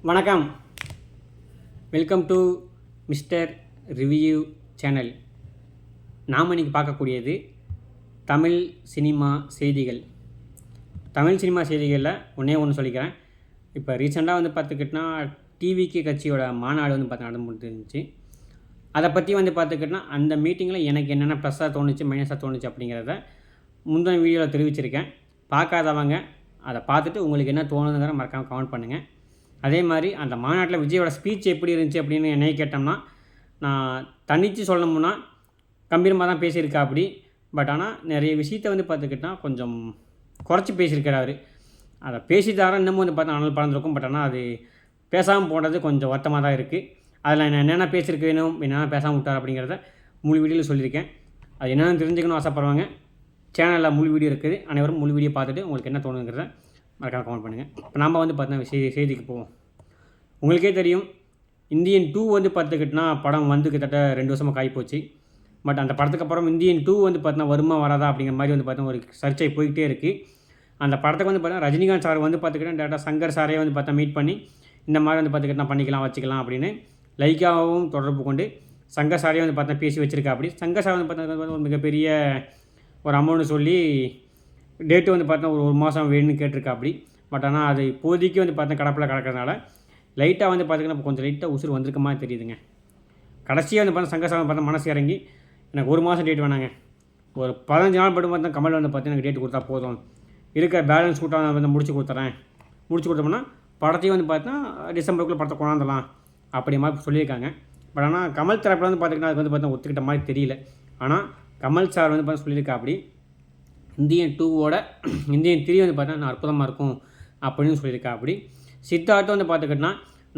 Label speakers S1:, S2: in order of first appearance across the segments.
S1: வணக்கம். Welcome to mister review channel. நாம் இன்றைக்கி பார்க்கக்கூடியது தமிழ் சினிமா செய்திகள். தமிழ் சினிமா செய்திகளில் ஒன்று சொல்லிக்கிறேன். இப்போ ரீசெண்டாக பார்த்துக்கிட்டோன்னா டிவிகே கட்சியோட மாநாடு நடந்து இருந்துச்சு. அதை பற்றி பார்த்துக்கிட்டோன்னா அந்த மீட்டிங்கில் எனக்கு என்னென்ன ப்ளஸ்ஸாக தோணுச்சு மைனஸாக தோணுச்சு அப்படிங்கிறத முந்தின வீடியோவில் தெரிவிச்சிருக்கேன். பார்க்காதவங்க அதை பார்த்துட்டு உங்களுக்கு என்ன தோணுதுங்கிற மறக்காமல் கமெண்ட் பண்ணுங்கள். அதே மாதிரி அந்த மாநாட்டில் விஜயோட ஸ்பீச் எப்படி இருந்துச்சு அப்படின்னு என்னைய கேட்டோம்னா, நான் தனித்து சொல்லணும்னா கம்பீரமாக தான் பேசியிருக்கா அப்படி. பட் ஆனால் நிறைய விஷயத்தை பார்த்துக்கிட்டா கொஞ்சம் குறைச்சி பேசியிருக்கிறாரு. அதை பேசிட்டாரோ இன்னமும் பார்த்தா அனல் பறந்துருக்கும். பட் ஆனால் அது பேசாமல் போனது கொஞ்சம் வருத்தமாக தான் இருக்குது. அதில் என்னென்ன பேசியிருக்க வேணும், என்னென்ன பேசாமல் விட்டார் அப்படிங்கிறத முழு வீடியோவில் சொல்லியிருக்கேன். அது என்னென்னு தெரிஞ்சுக்கணும் ஆசைப்படுவாங்க. சேனலில் முழு வீடியோ இருக்குது. அனைவரும் முழு வீடியோ பார்த்துட்டு உங்களுக்கு என்ன தோணுங்கிறத மறக்காம கமெண்ட் பண்ணுங்கள். இப்போ நம்ம பார்த்தீங்கன்னா செய்திக்கு போவோம். உங்களுக்கே தெரியும், இந்தியன் 2 பார்த்துக்கிட்டோன்னா படம் கிட்டத்தட்ட 2 வருஷமாக காய்ப்போச்சு. பட் அந்த படத்துக்கு அப்புறம் இந்தியன் 2 பார்த்தீங்கன்னா வருமா வராதா அப்படிங்கிற மாதிரி பார்த்தீங்கன்னா ஒரு சர்ச்சை போய்கிட்டே இருக்குது. அந்த படத்துக்கு பார்த்தீங்கன்னா ரஜினிகாந்த் சார் பார்த்துக்கிட்டா டேரக்டாக சங்கர் சாரே பார்த்தா மீட் பண்ணி இந்த மாதிரி பார்த்துக்கிட்டா பண்ணிக்கலாம் வச்சுக்கலாம் அப்படின்னு லைக்காவும் தொடர்பு கொண்டு சங்கர் சாரே பார்த்தா பேசி வச்சுருக்கா. அப்படி சங்கர் சார் பார்த்தா ஒரு மிகப்பெரிய ஒரு அமௌண்ட்டு சொல்லி டேட்டு பார்த்தா ஒரு மாதம் வேணும்னு கேட்டிருக்கா. அப்படி பட் ஆனால் அது இப்போதைக்கு பார்த்தா கடப்பில் கிடக்கிறதுனால லைட்டாக பார்த்திங்கன்னா இப்போ கொஞ்சம் லைட்டாக உசுறு வந்திருக்க மாதிரி தெரியுதுங்க. கடைசியாக பார்த்தா சங்கர் பார்த்தா மனசு இறங்கி எனக்கு ஒரு மாதம் டேட் வேணாங்க, ஒரு 15 நாள் மட்டும் பார்த்தா கமல் பார்த்தா எனக்கு டேட் கொடுத்தா போதும், இருக்கிற பேலன்ஸ் கூட்டம் முடிச்சு கொடுத்துறேன், முடிச்சு கொடுத்தோம்னா படத்தையும் பார்த்தா டிசம்பருக்குள்ளே படத்தை கொண்டாந்துடலாம் அப்படி மாதிரி சொல்லியிருக்காங்க. பட் ஆனால் கமல் தரப்பில் பார்த்திங்கன்னா அது பார்த்தா ஒத்துக்கிட்ட மாதிரி தெரியல. ஆனால் கமல் சார் பார்த்தா சொல்லியிருக்கா அப்படி இந்தியன் 2வோட இந்தியன் 3 பார்த்தா அற்புதமாக இருக்கும் அப்படின்னு சொல்லியிருக்கா. அப்படி சித்தார்த்து பார்த்துக்கிட்டோன்னா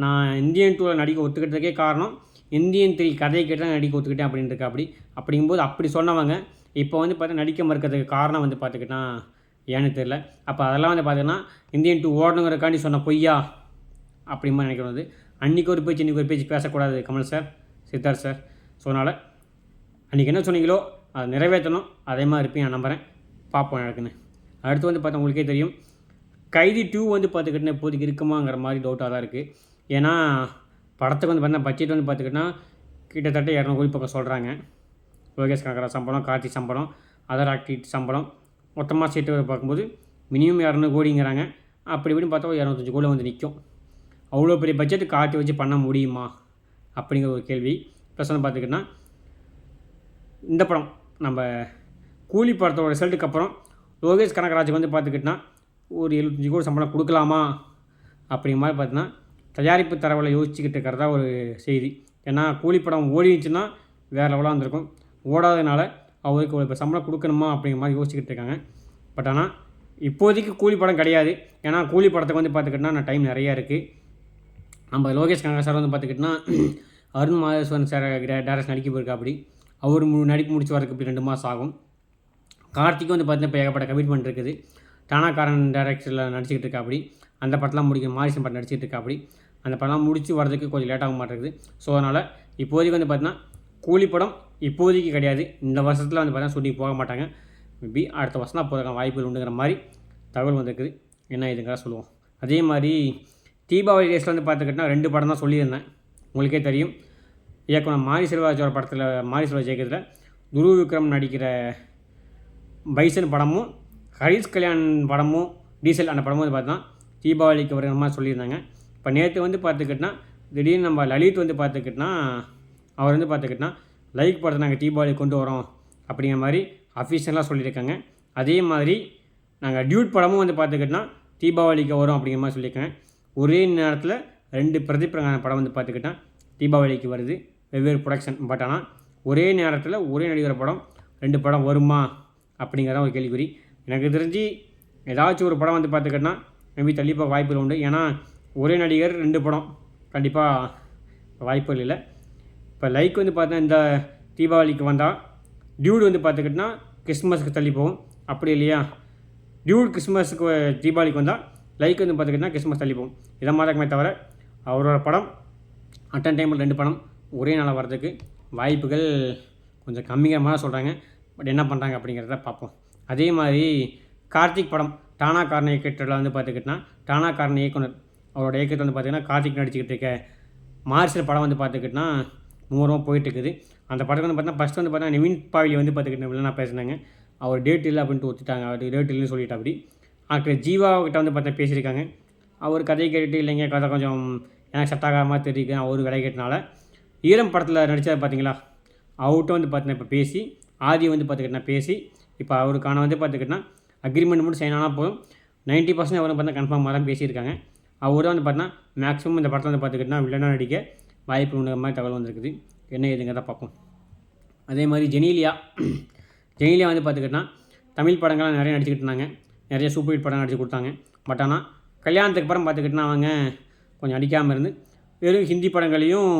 S1: நான் இந்தியன் 2வில் நடிக்க ஒத்துக்கிட்டதுக்கே காரணம் இந்தியன் 3 கதையை கேட்டு தான் நடிக்க ஒத்துக்கிட்டேன் அப்படின்னு இருக்கா. அப்படிங்கும்போது அப்படி சொன்னவங்க இப்போ பார்த்தா நடிக்க மறுக்கிறதுக்கு காரணம் பார்த்துக்கிட்டா ஏன்னு தெரில. அப்போ அதெல்லாம் பார்த்தீங்கன்னா இந்தியன் 2 ஓடணுங்கிறக்காண்டி சொன்ன பொய்யா அப்படிமா நினைக்கிறது. அன்றைக்கி ஒரு பேச்சு இன்றைக்கி ஒரு பேச்சு பேசக்கூடாது Kamal sir, Siddharth sir. So அதனால் அன்றைக்கி என்ன சொன்னீங்களோ அதை நிறைவேற்றணும். அதே மாதிரி இருப்பேன் நான் நம்புகிறேன். பார்ப்போம் நடக்குன்னு. அடுத்து பார்த்தா உங்களுக்கே தெரியும், கைதி 2 பார்த்துக்கிட்டா இப்போதைக்கு இருக்குமாங்கிற மாதிரி டவுட்டாக தான் இருக்குது. ஏன்னா படத்துக்கு பார்த்தா பட்ஜெட் பார்த்துக்கிட்டா கிட்டத்தட்ட 200 கோடி பக்கம் சொல்கிறாங்க. லோகேஷ் கனகராஜ் சம்பளம், கார்த்தி சம்பளம், அதர் ஆக்டிவிட்டி சம்பளம் மொத்தமாக சேர்த்து பார்க்கும்போது மினிமம் 200 கோடிங்கிறாங்க. அப்படி இப்படின்னு பார்த்தா 205 கோடி நிற்கும். அவ்வளோ பெரிய பட்ஜெட்டு கார்த்தி வச்சு பண்ண முடியுமா அப்படிங்கிற ஒரு கேள்வி. ப்ளஸ் பார்த்துக்கிட்டா இந்த படம் நம்ம கூலி படத்தோட ரிசல்ட்டுக்கு அப்புறம் லோகேஷ் கனகராஜுக்கு பார்த்துக்கிட்டா ஒரு 75 கோடி சம்பளம் கொடுக்கலாமா அப்படிங்கிற மாதிரி பார்த்தீங்கன்னா தயாரிப்பு தரவில் யோசிச்சுக்கிட்டு இருக்கிறதா ஒரு செய்தி. ஏன்னா கூலி படம் ஓடிச்சுன்னா வேறு லெவலாக இருந்திருக்கும். ஓடாததுனால அவருக்கு ஒரு சம்பளம் கொடுக்கணுமா அப்படிங்கிற மாதிரி யோசிச்சுக்கிட்டு இருக்காங்க. பட் ஆனால் இப்போதைக்கு கூலி படம் கிடையாது. ஏன்னா கூலி படத்துக்கு பார்த்துக்கிட்டா நான் டைம் நிறையா இருக்குது. நம்ம லோகேஷ் கனகராஜ் சார் பார்த்துக்கிட்டோன்னா அருண் மாதேஸ்வரன் சார் டேரக்டர் நடிக்க போயிருக்கா. அப்படி அவர் நடிப்பு முடிச்சு வரதுக்கு இப்படி 2 மாதம் ஆகும். கார்த்திக்கு பார்த்தீங்கன்னா இப்போ ஏகப்பட்ட கமிட்மெண்ட் இருக்குது. டானாக்காரன் டேரக்டரில் நடிச்சிக்கிட்டு இருக்கா. அப்படி அந்த படம்லாம் முடிக்க மாரிசன் படம் நடிச்சிட்டு இருக்கா. அப்படி அந்த படம்லாம் முடிச்சு வரதுக்கு கொஞ்சம் லேட்டாக மாட்டேங்குது. ஸோ அதனால் இப்போதைக்கு பார்த்தீங்கன்னா கூலி படம் இப்போதைக்கு கிடையாது. இந்த வருஷத்தில் பார்த்தீங்கன்னா ஷூட்டிங் போக மாட்டாங்க. மேபி அடுத்த வருஷம் தான் போகிறதுக்கான வாய்ப்புகள் உண்டுங்கிற மாதிரி தகவல் வந்திருக்குது. என்ன இதுங்கிறத சொல்லுவோம். அதே மாதிரி தீபாவளி டேஸில் பார்த்துக்கிட்டா 2 படம் தான் சொல்லியிருந்தேன். உங்களுக்கே தெரியும், இயக்குனர் மாரி செல்வராஜோட படத்தில் மாரி செல்வராஜ் இயக்கத்தில் துருவ விக்ரம் நடிக்கிற பைசன் படமும் ஹரிஷ் கல்யாண் படமும் டீசல் அந்த படமும் பார்த்தா தீபாவளிக்கு வருகிற மாதிரி சொல்லியிருந்தாங்க. இப்போ நேற்று பார்த்துக்கிட்டா திடீர்னு நம்ம லலித் பார்த்துக்கிட்டா அவர் பார்த்துக்கிட்டா லைக் படத்தை நாங்கள் தீபாவளிக்கு கொண்டு வரோம் அப்படிங்கிற மாதிரி அஃபீஷியலாக சொல்லியிருக்காங்க. அதே மாதிரி நாங்கள் டியூட் படமும் பார்த்துக்கிட்டா தீபாவளிக்கு வரும் அப்படிங்கிற மாதிரி சொல்லியிருக்காங்க. ஒரே நேரத்தில் 2 பிரதிபலமான படம் பார்த்துக்கிட்டா தீபாவளிக்கு வருது, வெவ்வேறு ப்ரொடக்ஷன். பட் ஆனால் ஒரே நேரத்தில் ஒரே நடிகர் படம் 2 படம் வருமா அப்படிங்கிறதான் ஒரு கேள்விக்குறி. எனக்கு தெரிஞ்சு ஏதாச்சும் ஒரு படம் பார்த்துக்கிட்டா மேபி தள்ளிப்போக வாய்ப்புகள் உண்டு. ஏன்னா ஒரே நடிகர் 2 படம் கண்டிப்பாக வாய்ப்புகள் இல்லை. இப்போ லைக் பார்த்தா இந்த தீபாவளிக்கு வந்தால் டியூட் பார்த்துக்கிட்டா கிறிஸ்மஸுக்கு தள்ளி போகும். அப்படி இல்லையா, டியூட் கிறிஸ்மஸுக்கு தீபாவளிக்கு வந்தால் லைக் பார்த்துக்கிட்டா கிறிஸ்மஸ் தள்ளி போகும். இதை மாதிரி இருக்குமே தவிர அவரோட படம் அட்டன் டைமில் 2 படம் ஒரே நாளாக வர்றதுக்கு வாய்ப்புகள் கொஞ்சம் கம்மிங்கிற மாதிரி சொல்கிறாங்க. பட் என்ன பண்ணுறாங்க அப்படிங்கிறத பார்ப்போம். அதே மாதிரி கார்த்திக் படம் டானாக்காரன் இயக்கத்தில் பார்த்துக்கிட்டா டானாக்காரன் இயக்குனர் அவரோட இயக்கத்தில் வந்து பார்த்திங்கன்னா கார்த்திக் நடிச்சுக்கிட்டு இருக்க மார்ஷல் படம் வந்து பார்த்துக்கிட்டிங்கன்னா மூலமாக போயிட்டுருக்குது. அந்த படத்துக்கு வந்து பார்த்தீங்கன்னா ஃபஸ்ட்டு வந்து பார்த்தீங்கன்னா நிவின் பாவி வந்து பார்த்துக்கிட்டு நான் பேசினாங்க. அவர் டேட் இல்லை அப்படின்ட்டு ஒத்துட்டாங்க. அவர் டேட் இல்லைன்னு சொல்லிட்டு அப்படி ஆக்டர் ஜீவா கிட்ட வந்து பார்த்தா பேசியிருக்காங்க. அவர் கதையை கேட்டுட்டு இல்லைங்க கதை கொஞ்சம் எனக்கு செட் ஆகாமல் தெரியுது அவர் விலை கேட்டனால ஈரம் படத்தில் நடித்தார் பார்த்தீங்களா அவர்கிட்ட வந்து பார்த்தீங்கன்னா இப்போ பேசி ஆதி வந்து பார்த்துக்கிட்டா பேசி இப்போ அவருக்கான வந்து பார்த்துக்கிட்டா அக்ரிமெண்ட் மட்டும் சைன் ஆனால் போதும் 90% அவர் வந்து கன்ஃபார்மாக தான் பேசியிருக்காங்க. அவரும் வந்து பார்த்தீங்கன்னா மேக்ஸிமம் இந்த படத்தில் வந்து பார்த்துக்கிட்டா வில்லனாக நடிக்க வாய்ப்பு உள்ள மாதிரி தகவல் வந்துருக்குது. என்ன ஏதுங்கிறத பார்ப்போம். அதே மாதிரி ஜெனீலியா வந்து பார்த்துக்கிட்டா தமிழ் படங்கள்லாம் நிறைய நடிச்சுக்கிட்டு இருந்தாங்க. நிறைய சூப்பர் ஹிட் படம் நடிச்சு கொடுத்தாங்க. பட் ஆனால் கல்யாணத்துக்கு அப்புறம் பார்த்துக்கிட்டா அவங்க கொஞ்சம் அடிக்காமல் இருந்து வெறும் ஹிந்தி படங்களையும்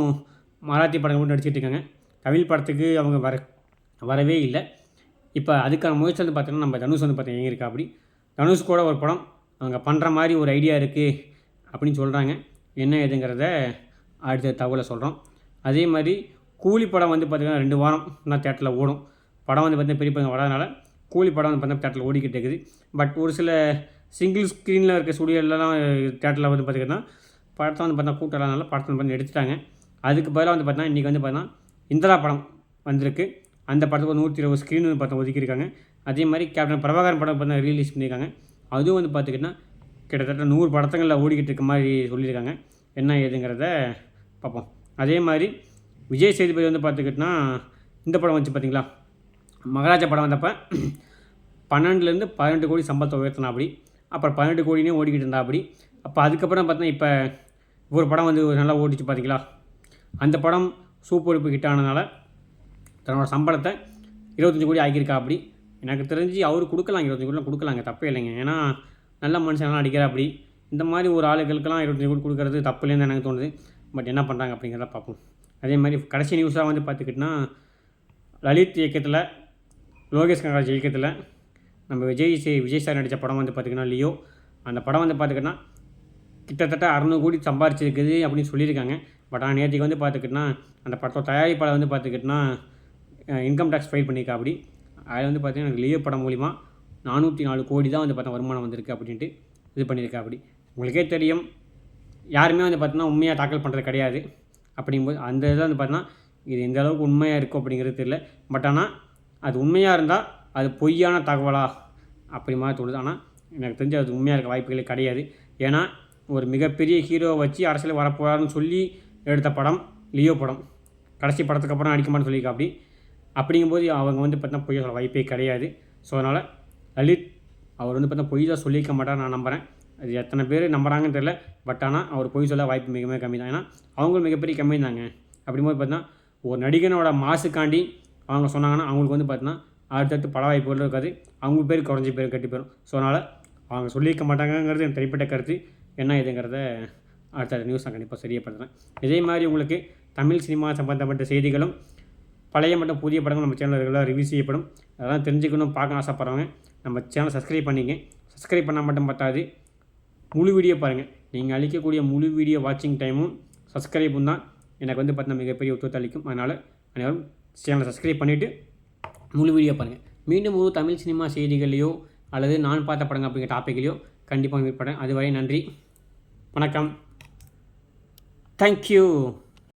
S1: மராத்தி படங்களும் நடிச்சிட்டு இருக்காங்க. தமிழ் படத்துக்கு அவங்க வரவே இல்லை. இப்போ அதுக்கான முயற்சி வந்து பார்த்தீங்கன்னா நம்ம தனுஷ் வந்து பார்த்தீங்கன்னா இருக்கா அப்படி தனுஷ் கூட ஒரு படம் அவங்க பண்ணுற மாதிரி ஒரு ஐடியா இருக்குது அப்படின்னு சொல்கிறாங்க. என்ன ஏதுங்கிறத அடுத்த தகவலை சொல்கிறோம். அதே மாதிரி கூலி படம் வந்து பார்த்திங்கன்னா 2 வாரம் தான் தேட்டரில் ஓடும். படம் வந்து பார்த்திங்கன்னா பெரிய படம் வராதனால கூலி படம் வந்து பார்த்தீங்கன்னா தேட்டரில் ஓடிக்கிட்டு இருக்குது. பட் ஒரு சில சிங்கிள் ஸ்க்ரீனில் இருக்க ஸ்டுடியோலாம் தேட்டரில் வந்து பார்த்திங்கன்னா படத்தை வந்து பார்த்தா கூட்டம் இல்லாதனால படத்தை வந்து எடுத்துட்டாங்க. அதுக்கு பதிலாக வந்து பார்த்தீங்கன்னா இன்றைக்கி வந்து பார்த்தீங்கன்னா இந்திரா படம் வந்திருக்கு. அந்த படத்துக்கு ஒரு 120 ஸ்க்ரீன் வந்து பார்த்தா ஒதுக்கியிருக்காங்க. அதே மாதிரி கேப்டன் பிரபாகரன் படம் பார்த்தா ரிலீஸ் பண்ணியிருக்காங்க. அதுவும் வந்து பார்த்திங்கன்னா கிட்டத்தட்ட 100 படத்தங்களில் ஓடிக்கிட்டு இருக்க மாதிரி சொல்லியிருக்காங்க. என்ன ஏதுங்கிறத பார்ப்போம். அதே மாதிரி விஜய் சேதுபதி வந்து பார்த்துக்கிட்டோன்னா இந்த படம் வந்துச்சு பார்த்திங்களா மகாராஜா படம் வந்தப்போ 12 18 கோடி சம்பளத்தை உயர்த்தினா அப்படி அப்புறம் 18 கோடினே ஓடிக்கிட்டு இருந்தா அப்படி அப்போ அதுக்கப்புறம் பார்த்தீங்கன்னா இப்போ ஒரு படம் வந்து நல்லா ஓடிச்சு பார்த்திங்களா அந்த படம் சூப்பர் ஹிட் ஆனதுனால தன்னோட சம்பளத்தை 25 கோடி ஆக்கியிருக்கா அப்படி. எனக்கு தெரிஞ்சு அவர் கொடுக்கலாங்க 25 கோடிலாம் கொடுக்கலாங்க தப்பே இல்லைங்க. ஏன்னா நல்ல மனுஷன்லாம் அடிக்கிற அப்படி இந்த மாதிரி ஒரு ஆளுகளுக்கெல்லாம் 25 கோடி கொடுக்குறது தப்பு இல்லைன்னு எனக்கு தோணுது. பட் என்ன பண்ணுறாங்க அப்படிங்கிறத பார்ப்போம். அதே மாதிரி கடைசி நியூஸாக வந்து பார்த்துக்கிட்டிங்கன்னா லலித் இயக்கத்தில் லோகேஷ் கனகராஜ் இயக்கத்தில் நம்ம விஜய் சார் நடித்த படம் வந்து பார்த்திங்கன்னா லியோ. அந்த படம் வந்து பார்த்துக்கிட்டிங்கன்னா கிட்டத்தட்ட 600 கோடி சம்பாரிச்சிருக்குது அப்படின்னு சொல்லியிருக்காங்க. பட் ஆனால் நேற்றுக்கு வந்து பார்த்துக்கிட்டிங்கன்னா அந்த படத்தோட தயாரிப்பாளர் வந்து பார்த்துக்கிட்டிங்கன்னா இன்கம் டேக்ஸ் ஃபைல் பண்ணியிருக்கா அப்படி. அதில் வந்து பார்த்திங்கன்னா எனக்கு லியோ படம் மூலிமா 404 கோடி தான் வந்து பார்த்தா வருமானம் வந்திருக்கு அப்படின்ட்டு இது பண்ணியிருக்கா அப்படி. உங்களுக்கே தெரியும் யாருமே வந்து பார்த்தீங்கன்னா உண்மையாக தாக்கல் பண்ணுறது கிடையாது. அப்படிங்கும்போது அந்த இதில் வந்து பார்த்தீங்கன்னா இது எந்த அளவுக்கு உண்மையாக இருக்கும் அப்படிங்கிறது தெரியல. பட் ஆனால் அது உண்மையாக இருந்தால் அது பொய்யான தகவலா அப்படி மாதிரி தோணுது. ஆனால் எனக்கு தெரிஞ்சு அது உண்மையாக இருக்க வாய்ப்புகளே கிடையாது. ஏன்னா ஒரு மிகப்பெரிய ஹீரோவை வச்சு அரசியல் வரப்போகிறாருன்னு சொல்லி எடுத்த படம் லியோ படம். கடைசி படத்துக்கு அப்புறம் அடிக்க மாட்டேன்னு சொல்லியிருக்கா அப்படி. அப்படிங்கும்போது அவங்க வந்து பார்த்தீங்கன்னா பொய்ய சொல்ல வாய்ப்பே கிடையாது. ஸோ அதனால் லலித் அவர் வந்து பார்த்தா பொய் தான் சொல்லியிருக்க மாட்டார் நான் நம்புகிறேன். அது எத்தனை பேர் நம்புறாங்கன்னு தெரியல. பட் ஆனால் அவர் பொய் சொல்ல வாய்ப்பு மிக கம்மி தான். ஏன்னா அவங்களும் மிகப்பெரிய கம்மி தாங்க. அப்படிங்கும்போது பார்த்தீங்கன்னா ஒரு நடிகனோட மாசுக்காண்டி அவங்க சொன்னாங்கன்னா அவங்களுக்கு வந்து பார்த்தீங்கன்னா அடுத்தடுத்து பட வாய்ப்புகள் இருக்காது. அவங்க பேர் குறைஞ்சி பேர் கட்டி போயிடும். ஸோ அதனால் அவங்க சொல்லியிருக்க மாட்டாங்கங்கிறது எனக்கு தனிப்பட்ட கருத்து. என்ன இதுங்கிறத அடுத்த நியூஸ் நான் கண்டிப்பாக தெரியப்படுத்துகிறேன். இதே மாதிரி உங்களுக்கு தமிழ் சினிமா சம்பந்தப்பட்ட செய்திகளும் பழைய மற்றும் புதிய படங்கள் நம்ம சேனலில் ரெகுலராக ரிவ்யூ செய்யப்படும். அதெல்லாம் தெரிஞ்சுக்கணும் பார்க்க ஆசைப்படுறவங்க நம்ம சேனலை சப்ஸ்கிரைப் பண்ணிங்க. சப்ஸ்கிரைப் பண்ணால் மட்டும் பார்த்தாது முழு வீடியோ பாருங்கள். நீங்கள் அளிக்கக்கூடிய முழு வீடியோ வாட்சிங் டைமும் சப்ஸ்கிரைப்பும் தான் எனக்கு வந்து பார்த்தீங்கன்னா மிகப்பெரிய ஒத்துழைப்பு அளிக்கும். அதனால் அனைவரும் சேனலை சப்ஸ்கிரைப் பண்ணிவிட்டு முழு வீடியோ பாருங்கள். மீண்டும் ஒரு தமிழ் சினிமா செய்திகளையோ அல்லது நான் பார்த்த படங்கள் அப்படிங்கிற டாப்பிக்லையோ கண்டிப்பாக மீட் பண்ணுறேன். அதுவரை நன்றி, வணக்கம், தேங்க்யூ.